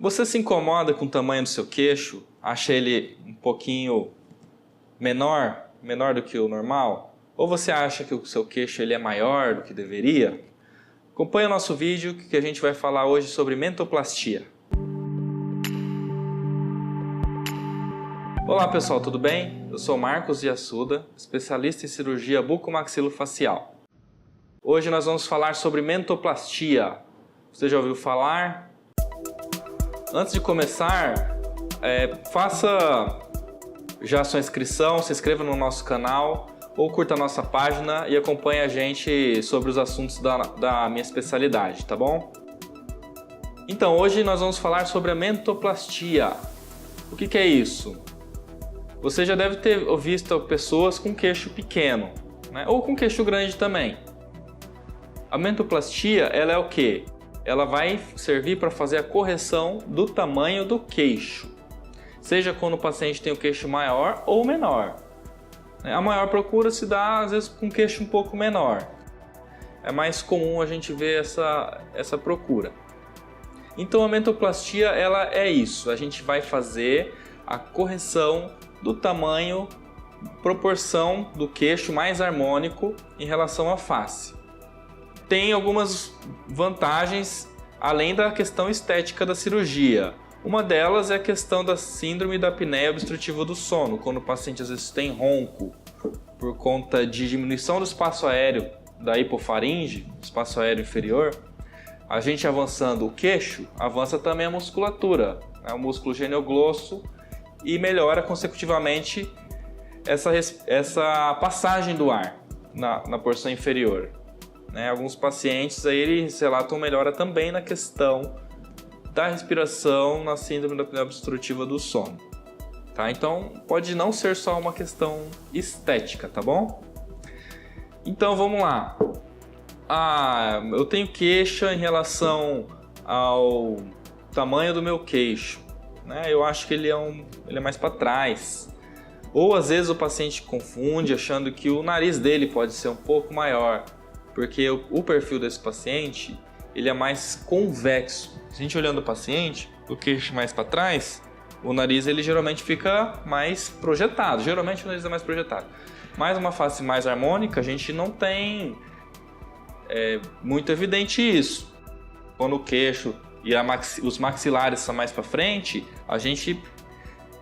Você se incomoda com o tamanho do seu queixo? Acha ele um pouquinho menor do que o normal? Ou você acha que o seu queixo ele é maior do que deveria? Acompanhe o nosso vídeo que a gente vai falar hoje sobre mentoplastia. Olá pessoal, tudo bem? Eu sou Marcos Yasuda, especialista em cirurgia bucomaxilofacial. Hoje nós vamos falar sobre mentoplastia. Você já ouviu falar? Antes de começar, faça já a sua inscrição, se inscreva no nosso canal ou curta a nossa página e acompanhe a gente sobre os assuntos da minha especialidade, tá bom? Então, hoje nós vamos falar sobre a mentoplastia. O que é isso? Você já deve ter visto pessoas com queixo pequeno, né? Ou com queixo grande também. A mentoplastia, ela é o quê? Ela vai servir para fazer a correção do tamanho do queixo, seja quando o paciente tem o queixo maior ou menor. A maior procura se dá às vezes com um queixo um pouco menor. É mais comum a gente ver essa procura. Então a mentoplastia ela é isso, a gente vai fazer a correção do tamanho, proporção do queixo mais harmônico em relação à face. Tem algumas vantagens além da questão estética da cirurgia. Uma delas é a questão da síndrome da apneia obstrutiva do sono, quando o paciente às vezes tem ronco por conta de diminuição do espaço aéreo da hipofaringe, espaço aéreo inferior. A gente avançando o queixo, avança também a musculatura, né, o músculo geniogrosso, e melhora consecutivamente essa passagem do ar na porção inferior. Alguns pacientes aí eles relatam melhora também na questão da respiração na síndrome da apneia obstrutiva do sono. Tá? Então pode não ser só uma questão estética, tá bom? Então vamos lá. Eu tenho queixa em relação ao tamanho do meu queixo, né? Eu acho que ele é mais para trás. Ou às vezes o paciente confunde achando que o nariz dele pode ser um pouco maior, porque o perfil desse paciente ele é mais convexo. Se a gente olhando o paciente, o queixo mais para trás, o nariz ele geralmente fica mais projetado. Geralmente o nariz é mais projetado. Mas uma face mais harmônica, a gente não tem muito evidente isso. Quando o queixo e os maxilares são mais para frente, a gente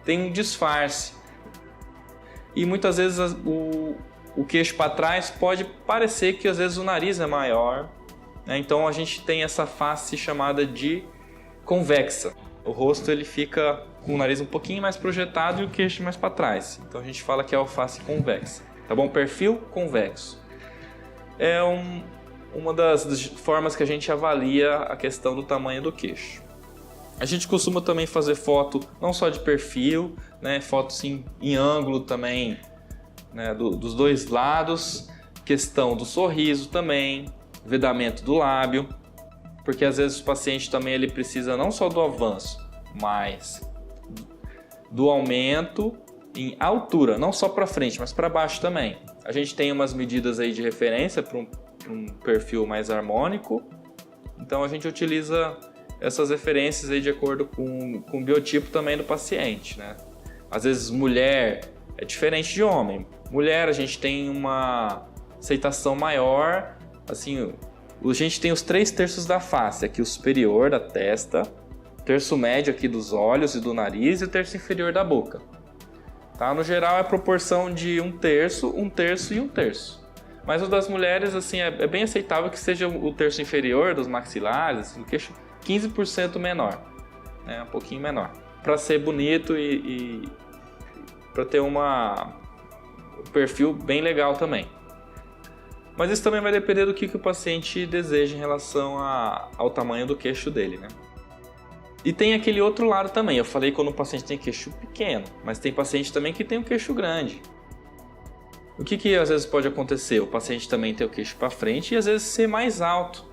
tem um disfarce. E muitas vezes o queixo para trás pode parecer que às vezes o nariz é maior, né? Então a gente tem essa face chamada de convexa. O rosto ele fica com o nariz um pouquinho mais projetado e o queixo mais para trás. Então a gente fala que é a face convexa, tá bom? Perfil convexo. É uma das formas que a gente avalia a questão do tamanho do queixo. A gente costuma também fazer foto não só de perfil, né? Foto sim, em ângulo também, né, dos dois lados, questão do sorriso também, vedamento do lábio, porque às vezes o paciente também ele precisa não só do avanço, mas do aumento em altura, não só para frente, mas para baixo também. A gente tem umas medidas aí de referência para um perfil mais harmônico, então a gente utiliza essas referências aí de acordo com o biotipo também do paciente, né? Às vezes mulher é diferente de homem. Mulher, a gente tem uma aceitação maior, assim, a gente tem os 3/3 da face, aqui o superior da testa, o terço médio aqui dos olhos e do nariz e o terço inferior da boca. Tá? No geral é a proporção de 1/3, 1/3 e 1/3. Mas o das mulheres, assim, é bem aceitável que seja o terço inferior dos maxilares, o queixo 15% menor, né? Um pouquinho menor, para ser bonito e para ter um perfil bem legal também. Mas isso também vai depender do que o paciente deseja em relação ao tamanho do queixo dele, né? E tem aquele outro lado também. Eu falei quando o paciente tem queixo pequeno, mas tem paciente também que tem um queixo grande. O que às vezes pode acontecer? O paciente também ter o queixo para frente e às vezes ser mais alto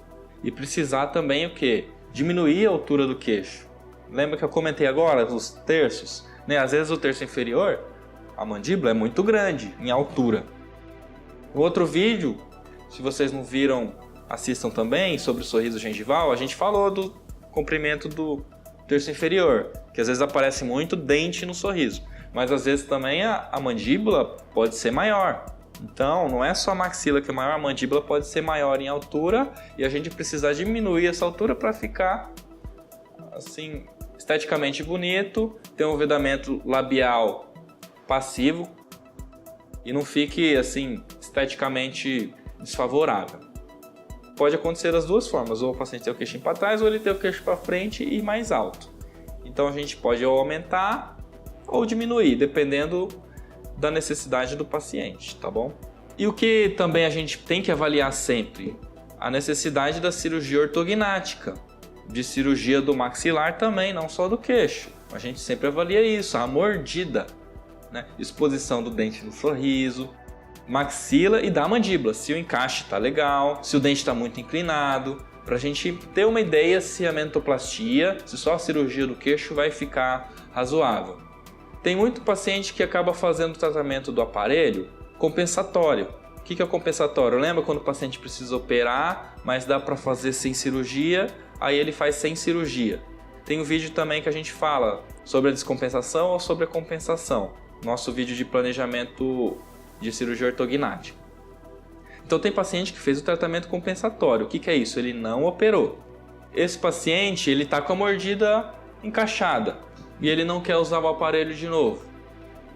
e precisar também o quê? Diminuir a altura do queixo. Lembra que eu comentei agora dos terços? Né? Às vezes o terço inferior, a mandíbula é muito grande em altura. No outro vídeo, se vocês não viram, assistam também, sobre o sorriso gengival, a gente falou do comprimento do terço inferior, que às vezes aparece muito dente no sorriso, mas às vezes também a mandíbula pode ser maior. Então, não é só a maxila que é maior, a mandíbula pode ser maior em altura e a gente precisa diminuir essa altura para ficar assim esteticamente bonito, ter um vedamento labial passivo e não fique assim esteticamente desfavorável. Pode acontecer das duas formas, ou o paciente ter o queixinho para trás ou ele ter o queixo para frente e mais alto. Então a gente pode ou aumentar ou diminuir, dependendo da necessidade do paciente, tá bom? E o que também a gente tem que avaliar sempre? A necessidade da cirurgia ortognática, de cirurgia do maxilar também, não só do queixo. A gente sempre avalia isso, a mordida, né? Exposição do dente no sorriso, maxila e da mandíbula, se o encaixe está legal, se o dente está muito inclinado, para a gente ter uma ideia se a mentoplastia, se só a cirurgia do queixo vai ficar razoável. Tem muito paciente que acaba fazendo o tratamento do aparelho compensatório. O que é o compensatório? Lembra quando o paciente precisa operar, mas dá para fazer sem cirurgia, aí ele faz sem cirurgia. Tem um vídeo também que a gente fala sobre a descompensação ou sobre a compensação. Nosso vídeo de planejamento de cirurgia ortognática. Então tem paciente que fez o tratamento compensatório. O que é isso? Ele não operou. Esse paciente ele está com a mordida encaixada e ele não quer usar o aparelho de novo.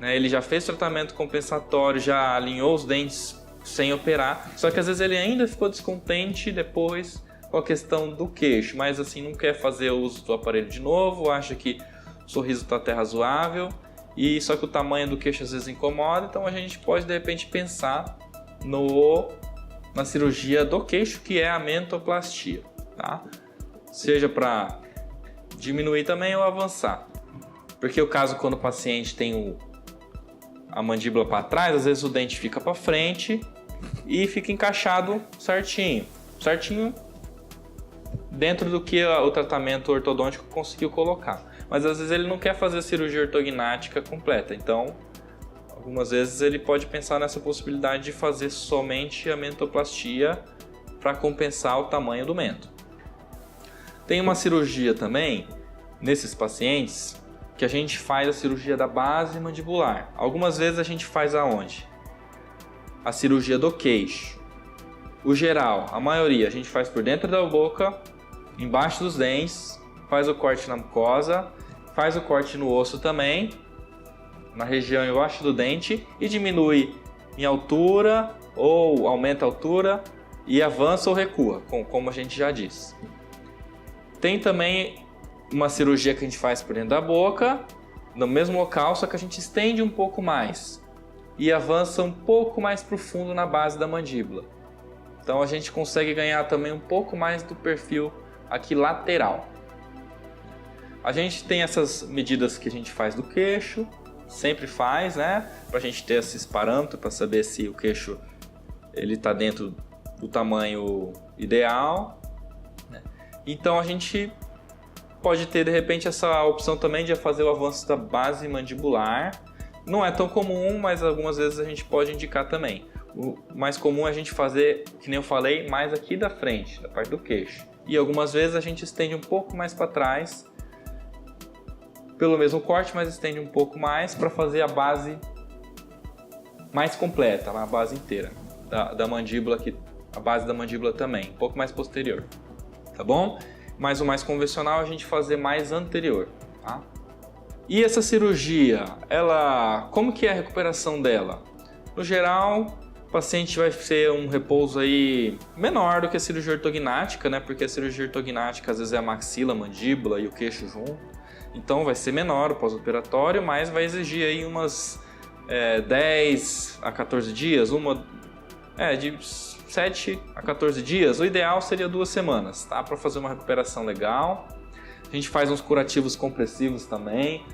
Ele já fez tratamento compensatório, já alinhou os dentes sem operar, só que às vezes ele ainda ficou descontente depois com a questão do queixo, mas assim não quer fazer o uso do aparelho de novo, acha que o sorriso está até razoável, e só que o tamanho do queixo às vezes incomoda, então a gente pode de repente pensar na cirurgia do queixo, que é a mentoplastia, tá? Seja para diminuir também ou avançar. Porque o caso quando o paciente tem a mandíbula para trás, às vezes o dente fica para frente e fica encaixado certinho dentro do que o tratamento ortodôntico conseguiu colocar. Mas às vezes ele não quer fazer a cirurgia ortognática completa, então algumas vezes ele pode pensar nessa possibilidade de fazer somente a mentoplastia para compensar o tamanho do mento. Tem uma cirurgia também nesses pacientes que a gente faz a cirurgia da base mandibular. Algumas vezes a gente faz aonde? A cirurgia do queixo. O geral, a maioria, a gente faz por dentro da boca, embaixo dos dentes, faz o corte na mucosa, faz o corte no osso também, na região embaixo do dente, e diminui em altura ou aumenta a altura e avança ou recua, como a gente já disse. Tem também uma cirurgia que a gente faz por dentro da boca, no mesmo local, só que a gente estende um pouco mais e avança um pouco mais profundo na base da mandíbula. Então a gente consegue ganhar também um pouco mais do perfil aqui lateral. A gente tem essas medidas que a gente faz do queixo, sempre faz, né? Para a gente ter esses parâmetros, para saber se o queixo ele está dentro do tamanho ideal, né? Então a gente pode ter de repente essa opção também de fazer o avanço da base mandibular. Não é tão comum, mas algumas vezes a gente pode indicar também. O mais comum é a gente fazer, que nem eu falei, mais aqui da frente, da parte do queixo. E algumas vezes a gente estende um pouco mais para trás, pelo mesmo corte, mas estende um pouco mais para fazer a base mais completa, a base inteira da mandíbula aqui, a base da mandíbula também, um pouco mais posterior, tá bom? Mas o mais convencional é a gente fazer mais anterior, tá? E essa cirurgia, como que é a recuperação dela? No geral, o paciente vai ter um repouso aí menor do que a cirurgia ortognática, né? Porque a cirurgia ortognática às vezes é a maxila, a mandíbula e o queixo junto. Então vai ser menor o pós-operatório, mas vai exigir aí umas 10 a 14 dias, de 7 a 14 dias. O ideal seria 2 semanas, tá? Para fazer uma recuperação legal. A gente faz uns curativos compressivos também,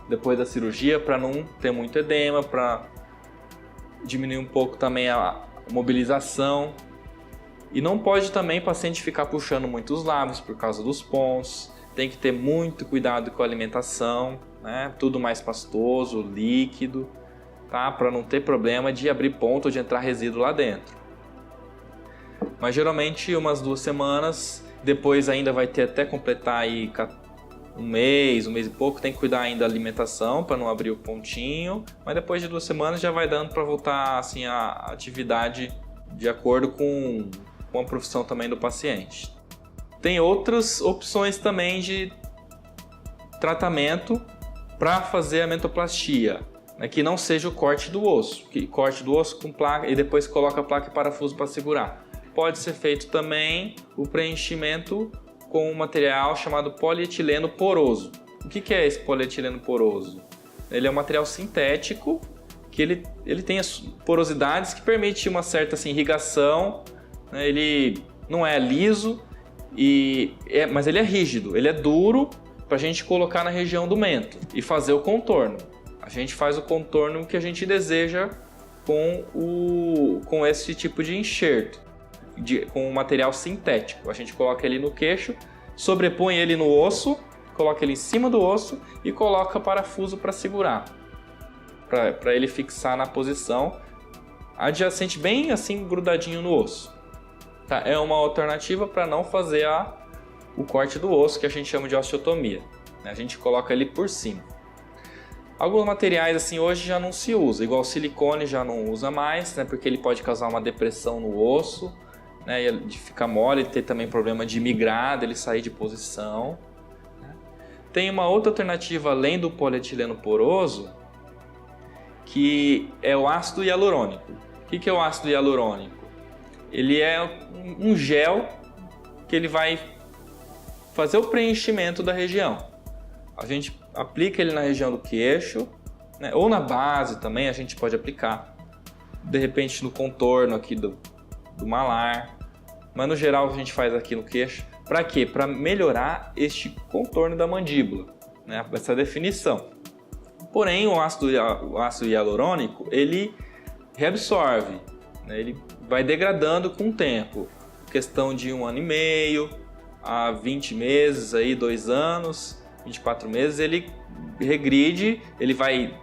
depois da cirurgia, para não ter muito edema, para diminuir um pouco também a mobilização. E não pode também o paciente ficar puxando muito os lábios por causa dos pontos. Tem que ter muito cuidado com a alimentação, né? Tudo mais pastoso, líquido, tá? Para não ter problema de abrir ponto ou de entrar resíduo lá dentro. Mas geralmente umas 2 semanas, depois ainda vai ter até completar aí um mês e pouco, tem que cuidar ainda da alimentação para não abrir o pontinho, mas depois de 2 semanas já vai dando para voltar assim a atividade de acordo com a profissão também do paciente. Tem outras opções também de tratamento para fazer a mentoplastia, né, que não seja o corte do osso, que corte do osso com placa e depois coloca a placa e parafuso para segurar. Pode ser feito também o preenchimento com um material chamado polietileno poroso. O que é esse polietileno poroso? Ele é um material sintético que ele tem as porosidades que permitem uma certa assim, irrigação, né? Ele não é liso, mas ele é rígido, ele é duro para a gente colocar na região do mento e fazer o contorno. A gente faz o contorno que a gente deseja com esse tipo de enxerto, com um material sintético. A gente coloca ele no queixo, sobrepõe ele no osso, coloca ele em cima do osso e coloca parafuso para segurar, para ele fixar na posição adjacente, bem assim grudadinho no osso. Tá? É uma alternativa para não fazer o corte do osso, que a gente chama de osteotomia. A gente coloca ele por cima. Alguns materiais assim hoje já não se usa, igual o silicone já não usa mais, né, porque ele pode causar uma depressão no osso, né, de ficar mole, ter também problema de migrar, dele sair de posição. Tem uma outra alternativa além do polietileno poroso, que é o ácido hialurônico. O que é o ácido hialurônico? Ele é um gel que ele vai fazer o preenchimento da região. A gente aplica ele na região do queixo, né, ou na base também a gente pode aplicar. De repente no contorno aqui do malar. Mas no geral a gente faz aqui no queixo. Para quê? Para melhorar este contorno da mandíbula, né, essa definição. Porém, o ácido hialurônico, ele reabsorve, né, ele vai degradando com o tempo. Questão de 1 ano e meio, a 20 meses, aí, 2 anos, 24 meses, ele regride, ele vai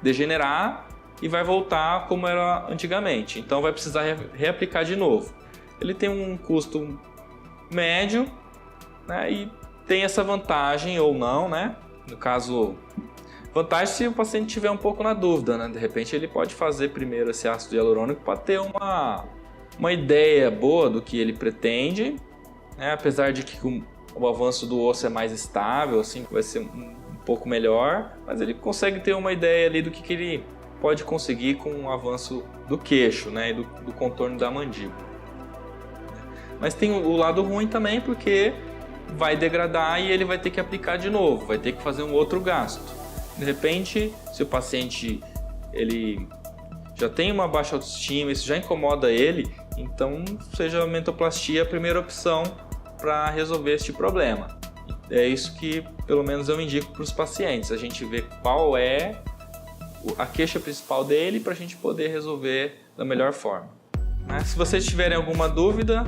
degenerar e vai voltar como era antigamente. Então vai precisar reaplicar de novo. Ele tem um custo médio, né, e tem essa vantagem ou não, né? No caso, vantagem se o paciente tiver um pouco na dúvida, né? De repente ele pode fazer primeiro esse ácido hialurônico para ter uma ideia boa do que ele pretende, né? Apesar de que o avanço do osso é mais estável, assim, vai ser um pouco melhor, mas ele consegue ter uma ideia ali do que ele pode conseguir com o avanço do queixo, né? E do contorno da mandíbula. Mas tem o lado ruim também, porque vai degradar e ele vai ter que aplicar de novo, vai ter que fazer um outro gasto. De repente, se o paciente ele já tem uma baixa autoestima, isso já incomoda ele, então seja a mentoplastia a primeira opção para resolver este problema. É isso que, pelo menos, eu indico para os pacientes. A gente vê qual é a queixa principal dele para a gente poder resolver da melhor forma. Se vocês tiverem alguma dúvida,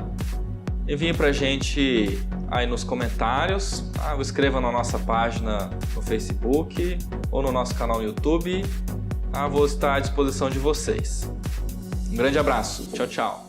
enviem para a gente aí nos comentários, ou escreva na nossa página no Facebook ou no nosso canal no YouTube. Vou estar à disposição de vocês. Um grande abraço. Tchau, tchau.